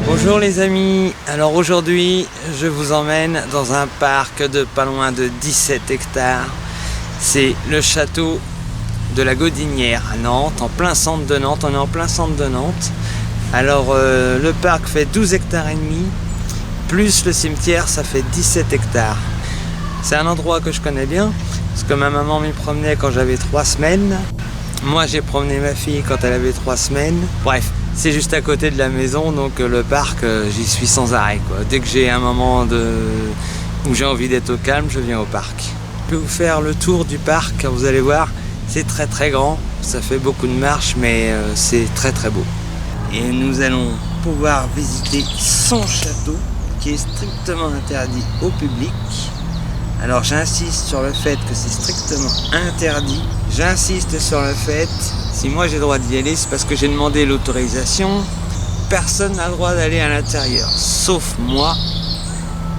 Bonjour les amis, alors aujourd'hui je vous emmène dans un parc de pas loin de 17 hectares. C'est le château de la Gaudinière à Nantes, en plein centre de Nantes, on est en plein centre de Nantes. Alors le parc fait 12 hectares et demi, plus le cimetière ça fait 17 hectares. C'est un endroit que je connais bien, parce que ma maman m'y promenait quand j'avais 3 semaines. Moi j'ai promené ma fille quand elle avait 3 semaines. Bref, c'est juste à côté de la maison, donc le parc, j'y suis sans arrêt, quoi. Dès que j'ai un moment où j'ai envie d'être au calme, je viens au parc. Je peux vous faire le tour du parc, vous allez voir, c'est très très grand, ça fait beaucoup de marches, mais c'est très très beau. Et nous allons pouvoir visiter son château, qui est strictement interdit au public. Alors j'insiste sur le fait que c'est strictement interdit. J'insiste sur le fait, si moi j'ai le droit d'y aller, c'est parce que j'ai demandé l'autorisation. Personne n'a le droit d'aller à l'intérieur, sauf moi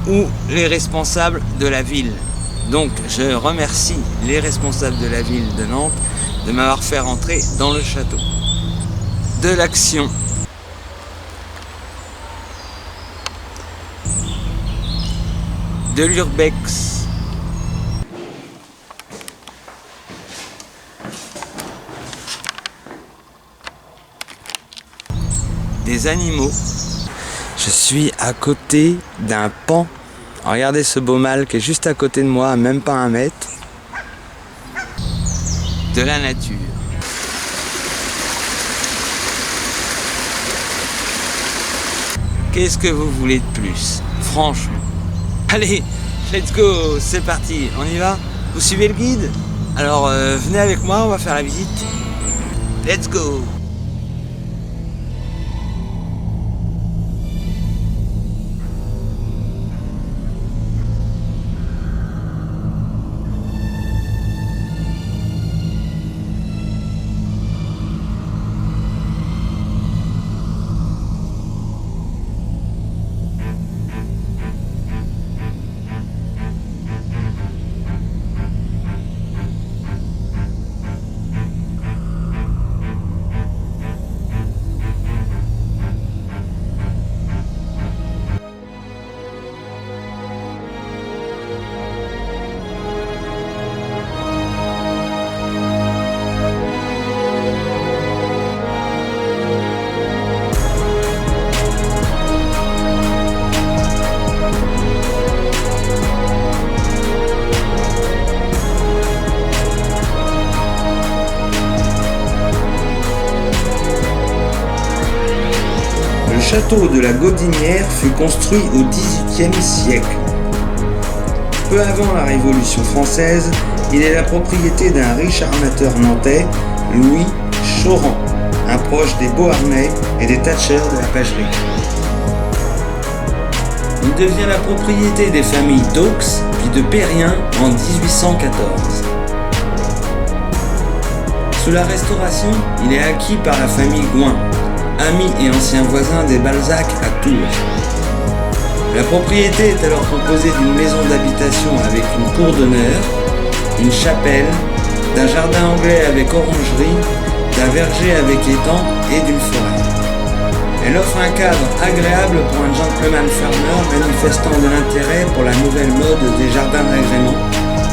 ou les responsables de la ville. Donc je remercie les responsables de la ville de Nantes de m'avoir fait rentrer dans le château. De l'action. De l'urbex. Des animaux. Je suis à côté d'un pan. Regardez ce beau mâle qui est juste à côté de moi, à même pas 1 mètre. De la nature. Qu'est-ce que vous voulez de plus? Franchement. Allez, let's go, c'est parti, on y va? Vous suivez le guide? Alors venez avec moi, on va faire la visite. Let's go! Le château de la Gaudinière fut construit au XVIIIe siècle. Peu avant la Révolution française, il est la propriété d'un riche armateur nantais, Louis Chauran, un proche des Beauharnais et des Thatcher de la Pagerie. Il devient la propriété des familles d'Aux puis de Perrien en 1814. Sous la Restauration, il est acquis par la famille Gouin, amis et anciens voisins des Balzac à Tours. La propriété est alors composée d'une maison d'habitation avec une cour d'honneur, une chapelle, d'un jardin anglais avec orangerie, d'un verger avec étang et d'une forêt. Elle offre un cadre agréable pour un gentleman farmer manifestant de l'intérêt pour la nouvelle mode des jardins d'agrément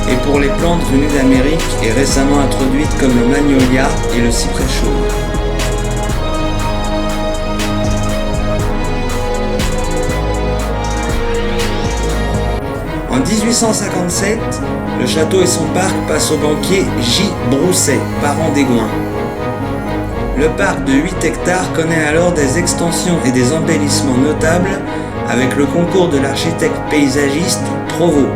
et pour les plantes venues d'Amérique et récemment introduites comme le magnolia et le cyprès chauve. En 1857, le château et son parc passent au banquier J. Brousset, parent des Gouin. Le parc de 8 hectares connaît alors des extensions et des embellissements notables avec le concours de l'architecte paysagiste Provost.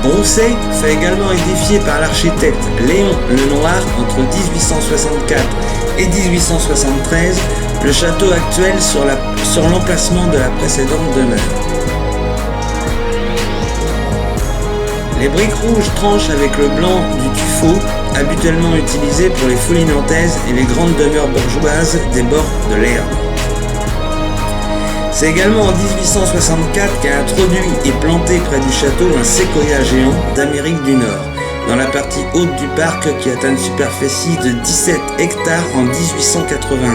Brousset fait également édifier par l'architecte Léon Lenoir entre 1864 et 1873 le château actuel sur l'emplacement de la précédente demeure. Les briques rouges tranchent avec le blanc du tuffeau habituellement utilisé pour les folies nantaises et les grandes demeures bourgeoises des bords de l'Erdre. C'est également en 1864 qu'a introduit et planté près du château un séquoia géant d'Amérique du Nord, dans la partie haute du parc qui atteint une superficie de 17 hectares en 1881.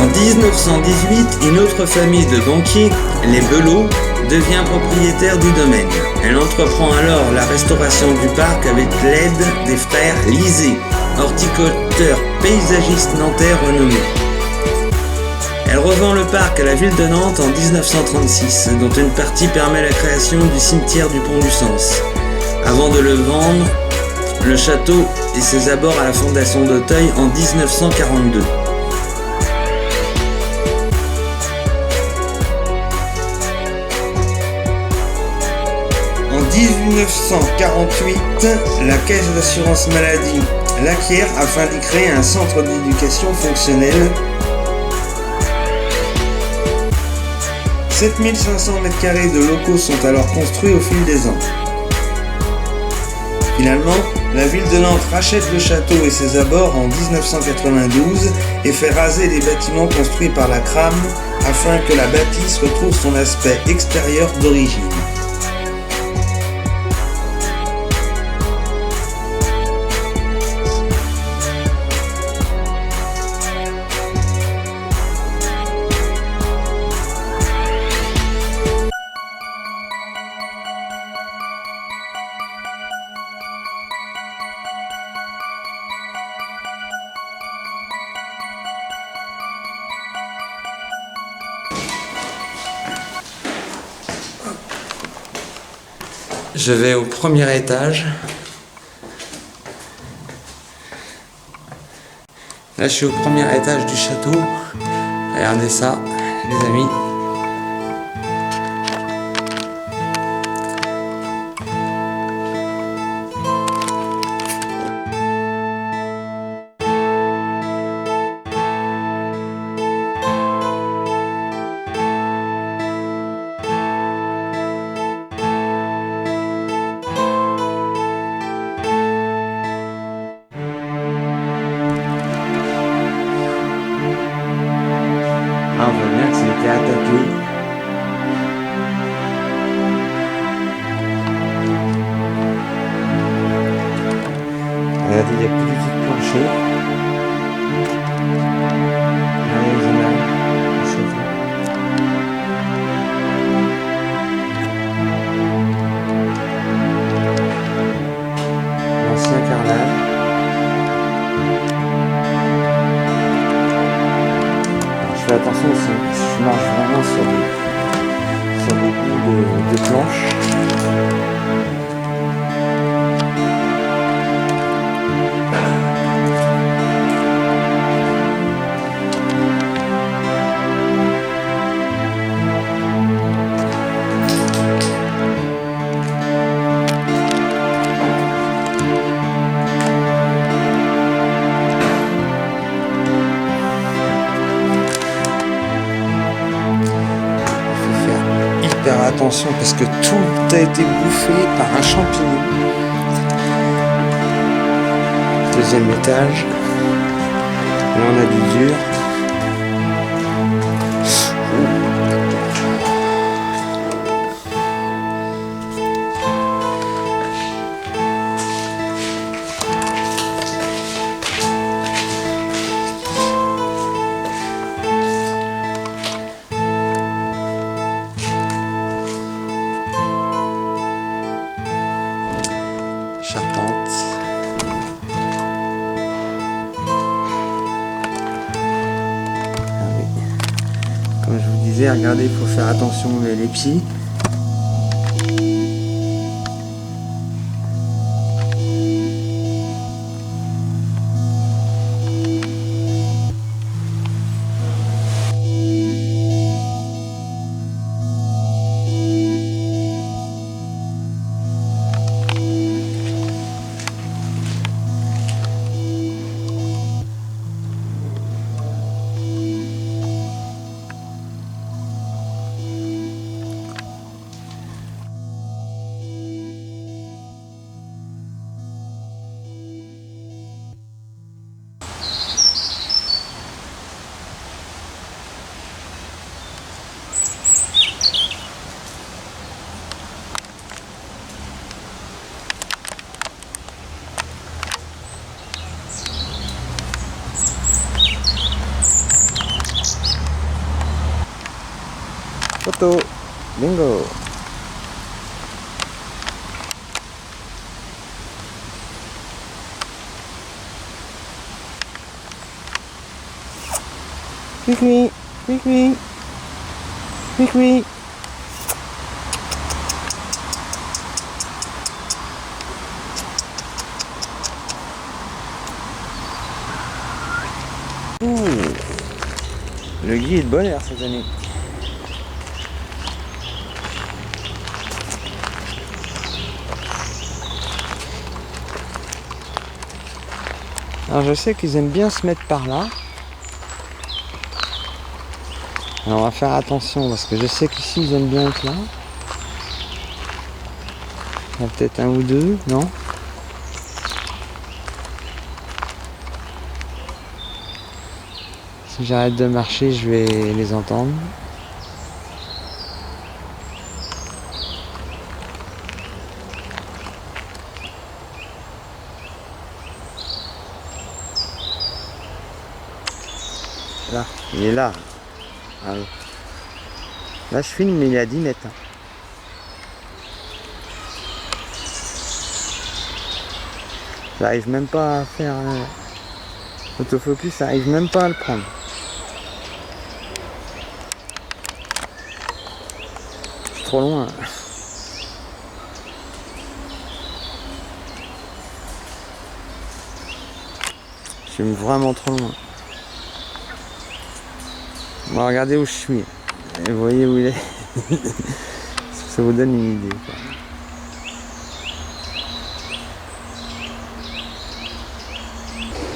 En 1918, une autre famille de banquiers, les Belot, devient propriétaire du domaine. Elle entreprend alors la restauration du parc avec l'aide des frères Lisée, horticulteurs paysagistes nantais renommés. Elle revend le parc à la ville de Nantes en 1936, dont une partie permet la création du cimetière du Pont du Sens. Avant de le vendre, le château et ses abords à la fondation d'Auteuil en 1942. En 1948, la Caisse d'assurance maladie l'acquiert afin d'y créer un centre d'éducation fonctionnelle. 7500 m² de locaux sont alors construits au fil des ans. Finalement, la ville de Nantes rachète le château et ses abords en 1992 et fait raser les bâtiments construits par la CRAM afin que la bâtisse retrouve son aspect extérieur d'origine. Je vais au premier étage. Là, je suis au premier étage du château. Regardez ça, les amis. Ah, on voit bien que c'était attaqué. Regardez, il y a plus du tout de plancher. Regardez les images du château. L'ancien carrelage. Je fais attention aussi, je marche vraiment sur des bouts de planches. Faire attention parce que tout a été bouffé par un champignon. Deuxième étage. Là on a du dur. Charpente. Ah oui. Comme je vous disais, regardez, il faut faire attention les pieds. Photo. Bingo. Oui, oui, oui, oui, oui, oui. Le Guy est de bonne heure cette année. Alors je sais qu'ils aiment bien se mettre par là. Alors on va faire attention parce que je sais qu'ici ils aiment bien être là. Il y en a peut-être un ou deux, non? Si j'arrête de marcher, je vais les entendre. Là, il est là. Ah oui. Là je filme mais il est à 10 mètres. Hein. J'arrive même pas à faire autofocus, j'arrive même pas à le prendre. Je suis trop loin. Je suis vraiment trop loin. Bon, regardez où je suis. Et vous voyez où il est. Ça vous donne une idée. Quoi.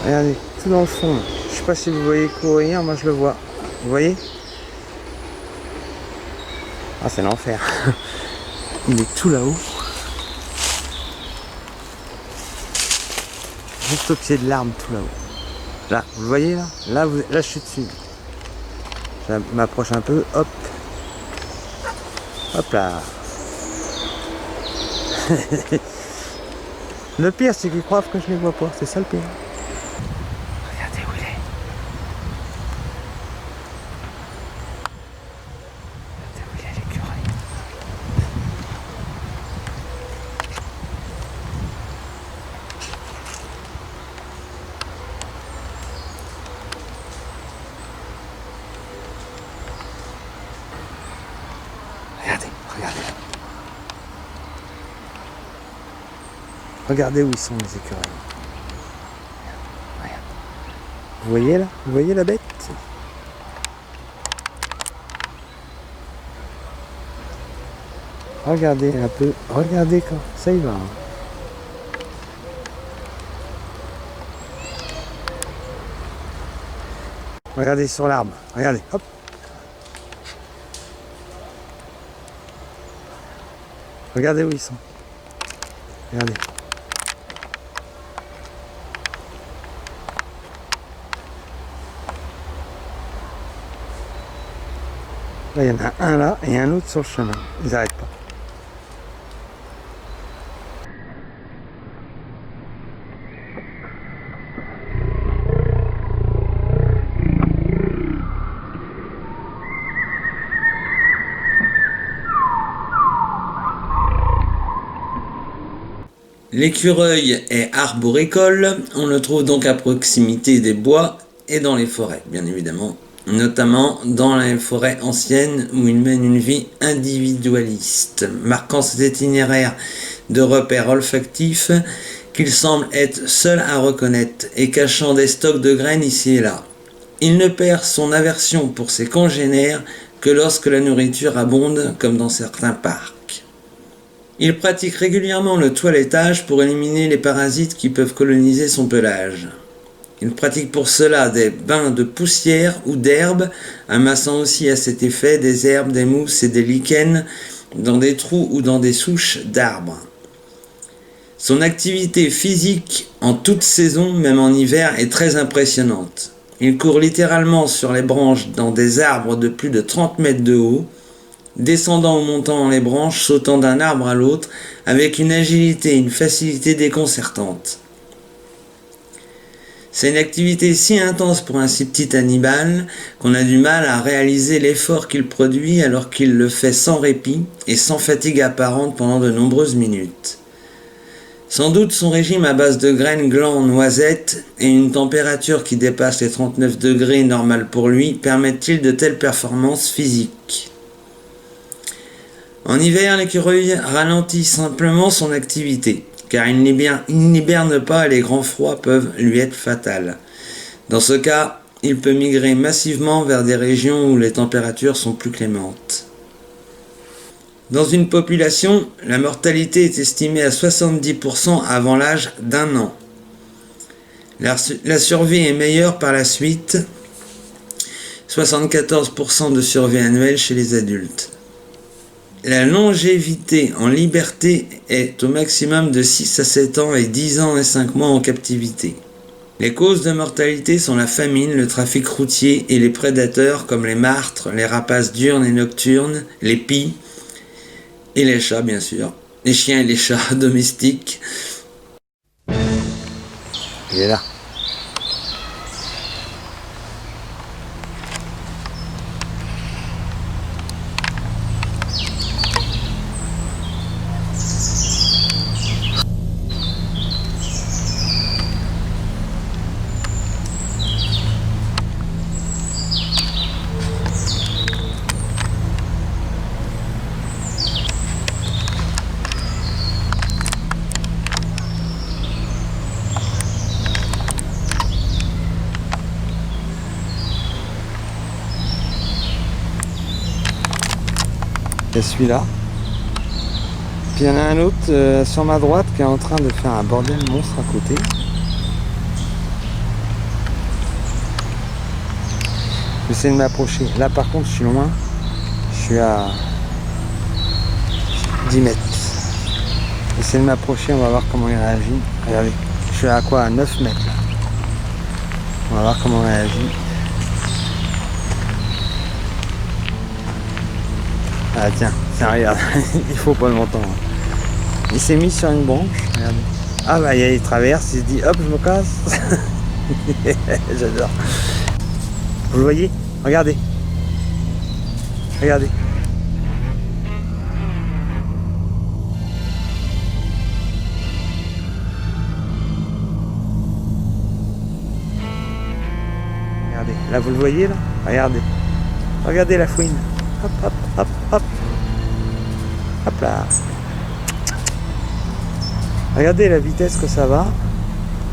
Regardez, tout dans le fond. Là. Je sais pas si vous voyez courir, moi je le vois. Vous voyez? Ah, c'est l'enfer. Il est tout là-haut. Juste au pied de l'arbre, tout là-haut. Là, vous le voyez là? Là, là je suis dessus. Je m'approche un peu, hop. Hop là. Le pire, c'est qu'ils croient que je les vois pas. C'est ça le pire. Regardez où il est. Regardez où il est, l'écureuil. Regardez, regardez. Regardez où ils sont les écureuils. Regarde. Vous voyez là? Vous voyez la bête? Regardez un peu. Regardez quand ça y va. Hein. Regardez sur l'arbre. Regardez. Hop. Regardez où ils sont. Regardez. Là, il y en a un là et un autre sur le chemin. Ils n'arrêtent pas. L'écureuil est arboricole, on le trouve donc à proximité des bois et dans les forêts, bien évidemment, notamment dans les forêts anciennes où il mène une vie individualiste, marquant cet itinéraire de repères olfactifs qu'il semble être seul à reconnaître et cachant des stocks de graines ici et là. Il ne perd son aversion pour ses congénères que lorsque la nourriture abonde, comme dans certains parcs. Il pratique régulièrement le toilettage pour éliminer les parasites qui peuvent coloniser son pelage. Il pratique pour cela des bains de poussière ou d'herbe, amassant aussi à cet effet des herbes, des mousses et des lichens dans des trous ou dans des souches d'arbres. Son activité physique en toute saison, même en hiver, est très impressionnante. Il court littéralement sur les branches dans des arbres de plus de 30 mètres de haut, descendant ou montant les branches, sautant d'un arbre à l'autre, avec une agilité et une facilité déconcertantes. C'est une activité si intense pour un si petit animal qu'on a du mal à réaliser l'effort qu'il produit alors qu'il le fait sans répit et sans fatigue apparente pendant de nombreuses minutes. Sans doute son régime à base de graines, glands, noisettes et une température qui dépasse les 39 degrés normales pour lui permettent-ils de telles performances physiques. En hiver, l'écureuil ralentit simplement son activité, car il n'hiberne pas et les grands froids peuvent lui être fatals. Dans ce cas, il peut migrer massivement vers des régions où les températures sont plus clémentes. Dans une population, la mortalité est estimée à 70% avant l'âge d'1 an. La survie est meilleure par la suite, 74% de survie annuelle chez les adultes. La longévité en liberté est au maximum de 6 à 7 ans et 10 ans et 5 mois en captivité. Les causes de mortalité sont la famine, le trafic routier et les prédateurs comme les martres, les rapaces diurnes et nocturnes, les pies et les chats bien sûr, les chiens et les chats domestiques. Il est là. Il y a celui-là. Puis il y en a un autre sur ma droite qui est en train de faire un bordel monstre à côté. J'essaie de m'approcher. Là par contre je suis loin. Je suis à 10 mètres. J'essaie de m'approcher, on va voir comment il réagit. Regardez, je suis à quoi? À 9 mètres là. On va voir comment il réagit. Ah tiens, regarde, il faut pas longtemps. Il s'est mis sur une branche, regardez. Ah bah il traverse, il se dit hop je me casse. J'adore. Vous le voyez? Regardez. Regardez. Regardez, là vous le voyez là? Regardez. Regardez la fouine. Hop, hop, hop, hop. Hop là. Regardez la vitesse que ça va.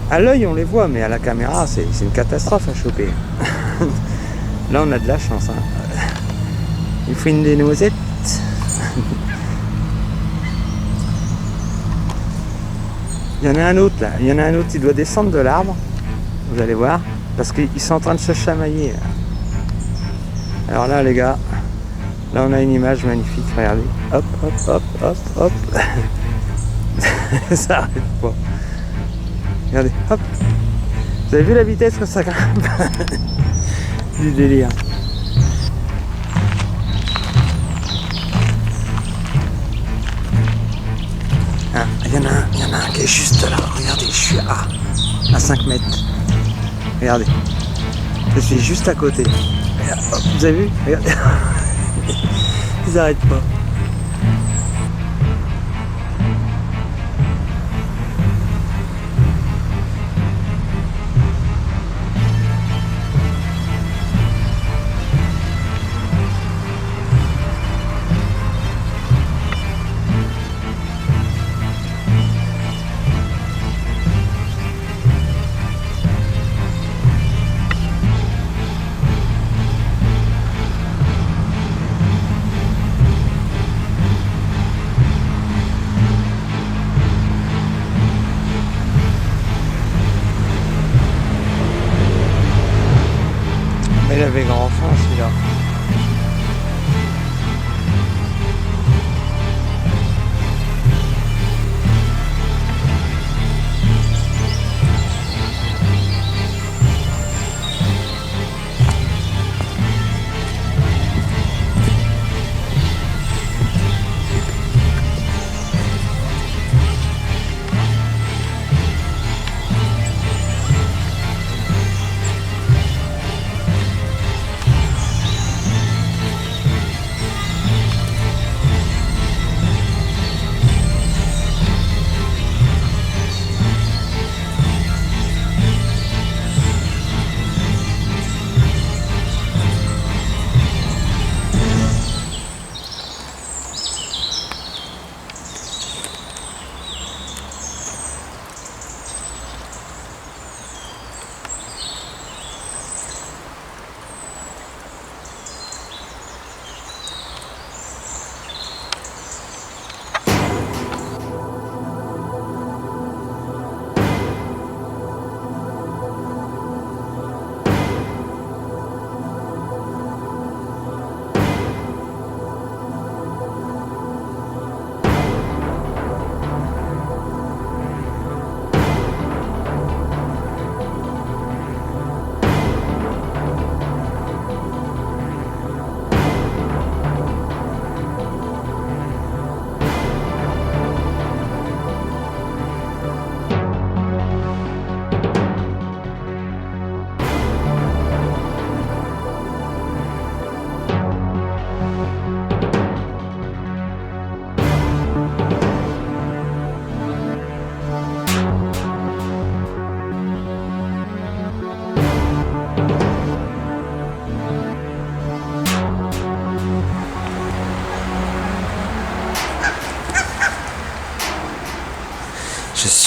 À l'œil on les voit, mais à la caméra c'est une catastrophe à choper. Là on a de la chance. Hein. Il fouine des noisettes. Il y en a un autre là. Il y en a un autre, il doit descendre de l'arbre. Vous allez voir. Parce qu'ils sont en train de se chamailler. Là. Alors là les gars. Là on a une image magnifique, regardez. Hop, hop, hop, hop, hop. Ça arrête pas. Regardez, hop. Vous avez vu la vitesse que ça grimpe? Du délire. Il y en a un qui est juste là. Regardez, je suis à 5 mètres. Regardez. Je suis juste à côté. Regarde, hop, vous avez vu? Regardez. Ils n'arrêtent pas. Il avait grand faim celui-là.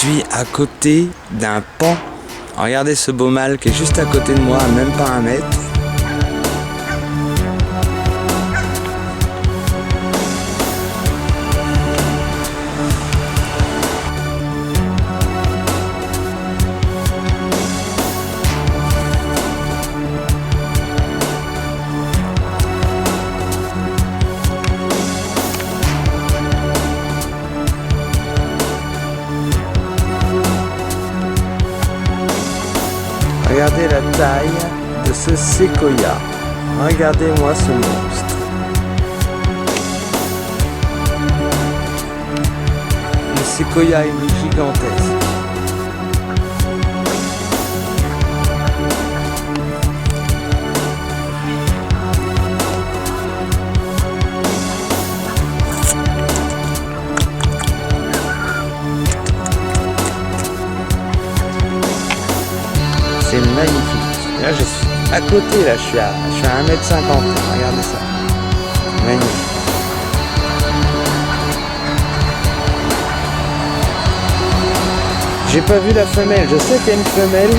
suis à côté d'un pan. Regardez ce beau mâle qui est juste à côté de moi, à même pas 1 mètre. Regardez la taille de ce séquoia. Regardez-moi ce monstre. Le séquoia est gigantesque. C'est magnifique. Là, je suis à côté, là, je suis à 1,50 m. Regardez ça. Magnifique. J'ai pas vu la femelle. Je sais qu'il y a une femelle.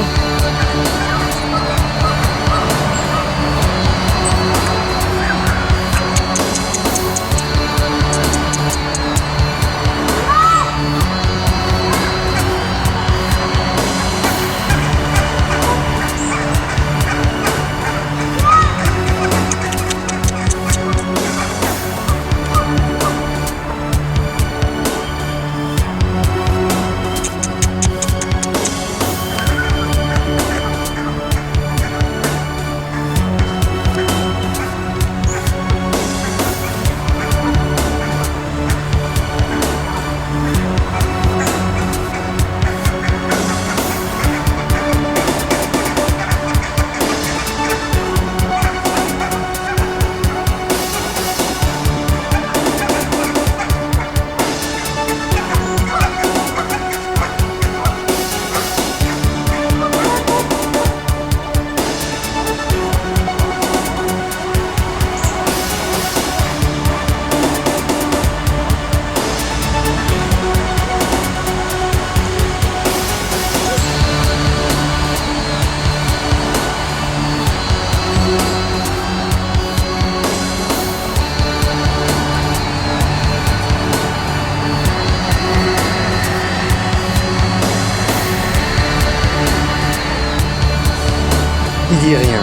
Il dit rien.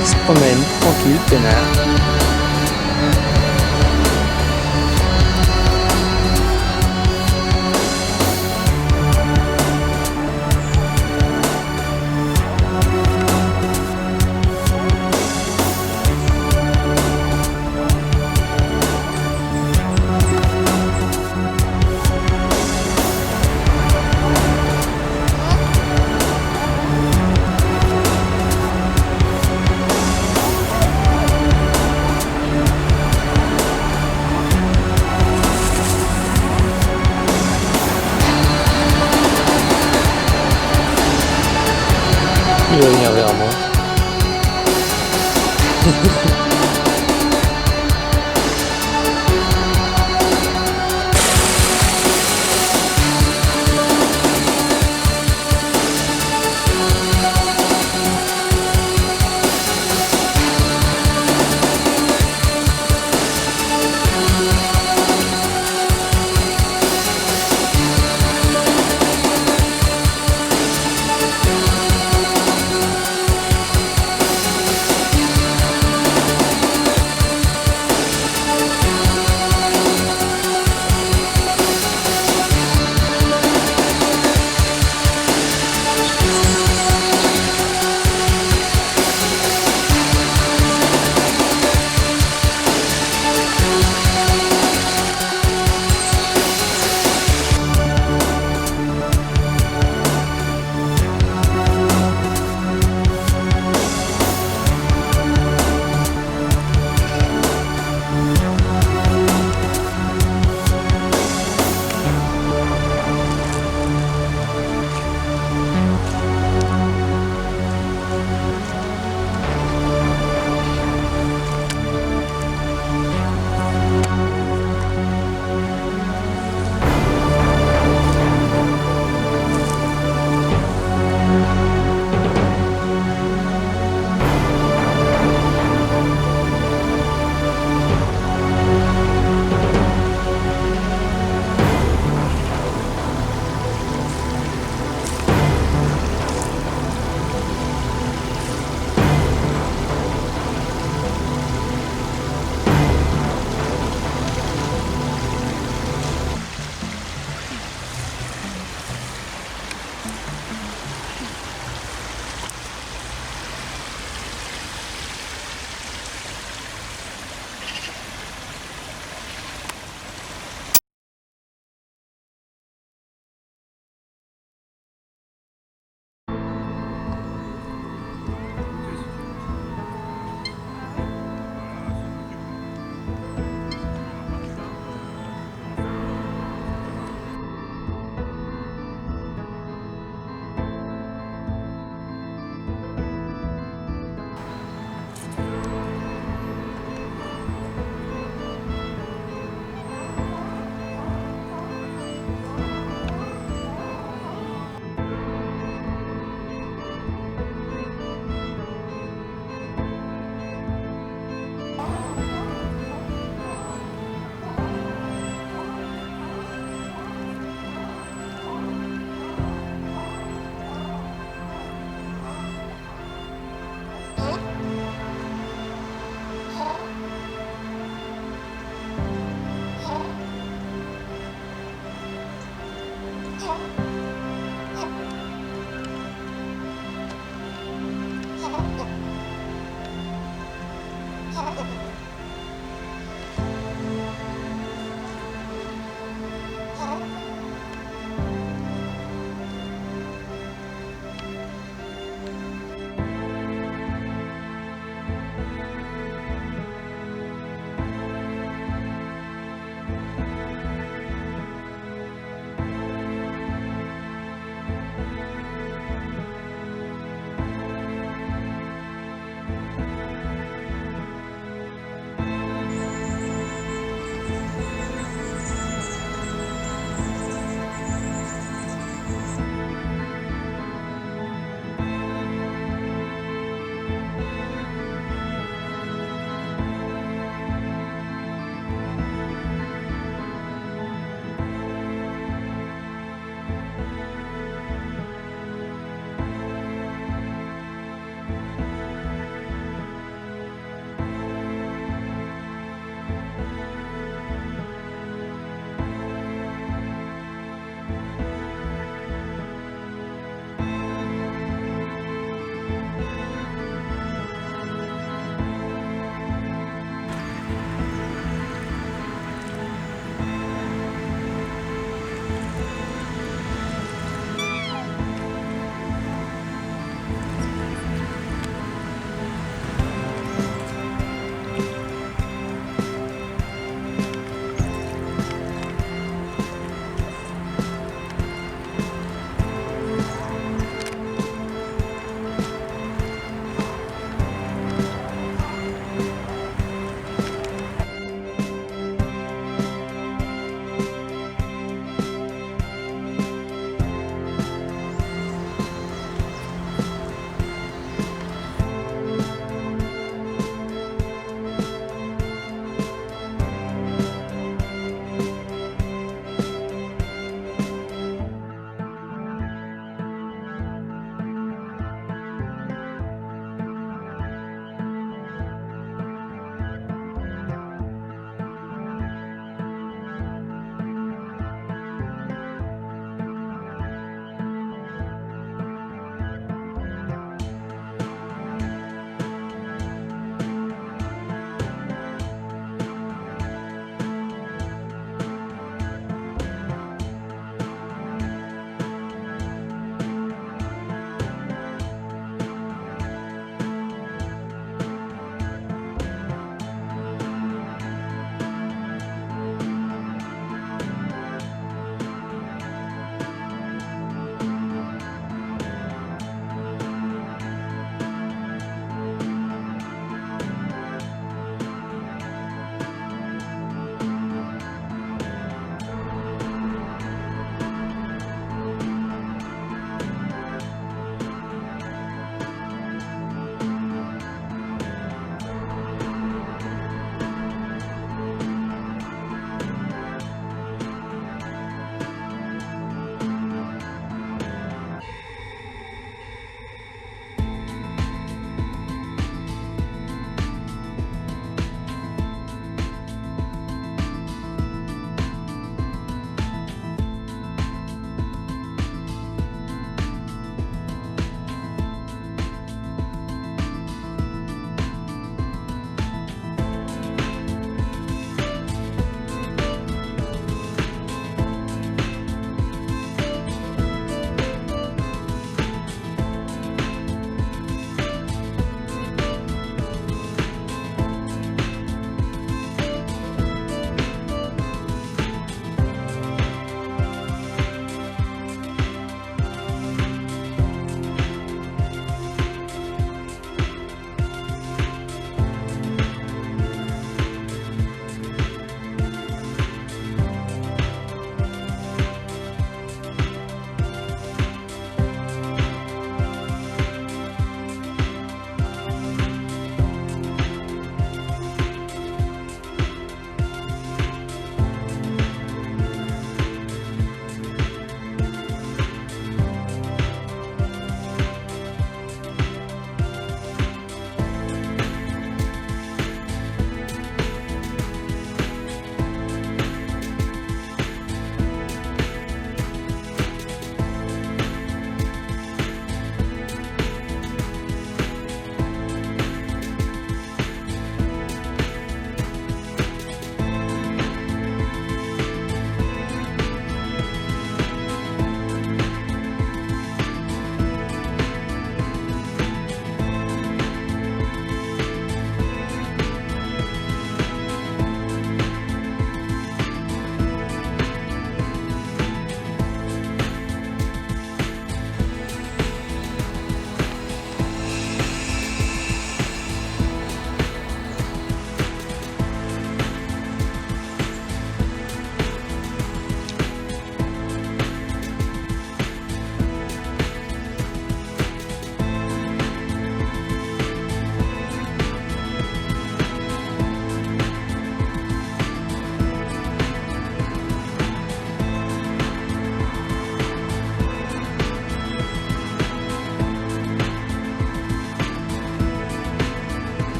Il se promène, tranquille, peinard. Il va venir vers moi.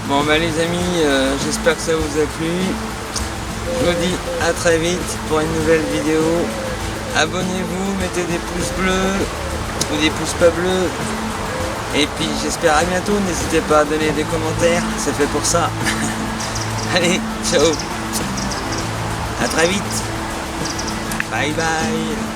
Bon bah les amis, j'espère que ça vous a plu. Je vous dis à très vite pour une nouvelle vidéo. Abonnez-vous, mettez des pouces bleus ou des pouces pas bleus. Et puis j'espère à bientôt. N'hésitez pas à donner des commentaires, c'est fait pour ça. Allez, ciao. À très vite. Bye bye.